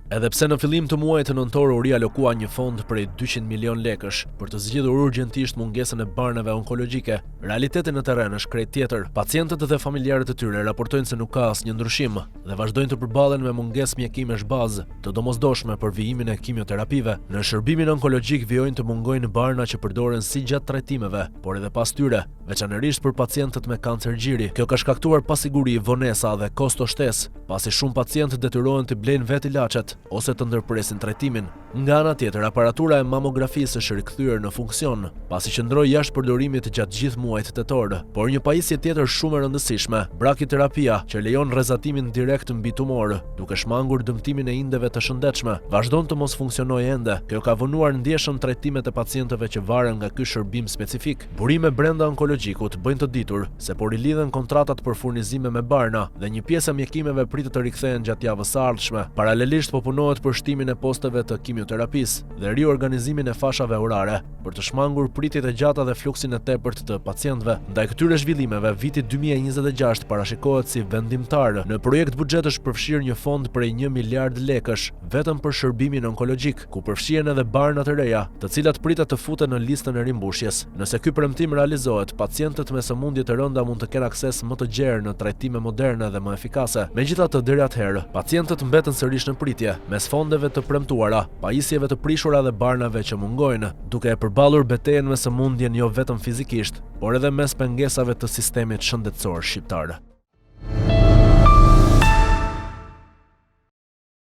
Edhe pse në fillim të muajit nëntor u rialokua një fond prej 200 milion lekësh për të zgjidhur urgjentisht mungesën e barnave onkologjike, realiteti në terren është krejt tjetër. Pacientët dhe familjarët e tyre raportojnë se nuk ka asnjë ndryshim dhe vazhdojnë të përballen me mungesë mjekimesh bazë të domosdoshme për vijimin e kimioterapive. Në shërbimin onkologjik vijojnë të mungojnë barna që përdoren si gjatë trajtimeve, por edhe pas tyre, veçanërisht për pacientët me kancer gjiri. Kjo ka shkaktuar pasiguri, vonesa dhe kosto shtesë, pasi shumë pacientë detyrohen të blejnë vetë ilaçet ose të ndërpresin trajtimin. Nga ana tjetër, aparatura e mamografisë është rikthyer në funksion, pasi qëndroi jashtë përdorimit gjatë gjithë muajit tetor. Por një pajisje tjetër shumë e rëndësishme, brakiterapia, që lejon rrezatimin direkt mbi tumor, duke shmangur dëmtimin e indeve të shëndetshme, vazhdon të mos funksionojë ende. Kjo ka vonuar ndjeshëm trajtimet e pacientëve që varen nga ky shërbim specifik. Burime brenda onkologjikut bëjnë të ditur se po rilidhen kontratat për furnizime me barna dhe një pjesë e mjekimeve pritet të rikthehen gjatë javës së ardhshme. Paralelisht po punohet për shtimin e posteve të kimioterapisë dhe riorganizimin e fashave orare për të shmangur pritjet e gjata dhe fluksin e tepërt të pacientëve. Ndaj këtyre zhvillimeve, viti 2026 parashikohet si vendimtar. Në projekt buxhet është përfshirë një fond prej 1 miliard lekësh vetëm për shërbimin onkologjik, ku përfshihen edhe barna të reja, të cilat pritet të futen në listën e rimbushjes. Nëse ky premtim realizohet, pacientët me sëmundje të rënda mund të kenë akses më të gjerë në trajtime moderne dhe më efikase. Megjithatë, deri atëherë, pacientët mbeten sërish në pritje, mes fondeve të premtuara, pajisjeve të prishura dhe barnave që mungojnë, duke e përballur betejën me sëmundjen jo vetëm fizikisht, por edhe mes pengesave të sistemit shëndetësor shqiptar.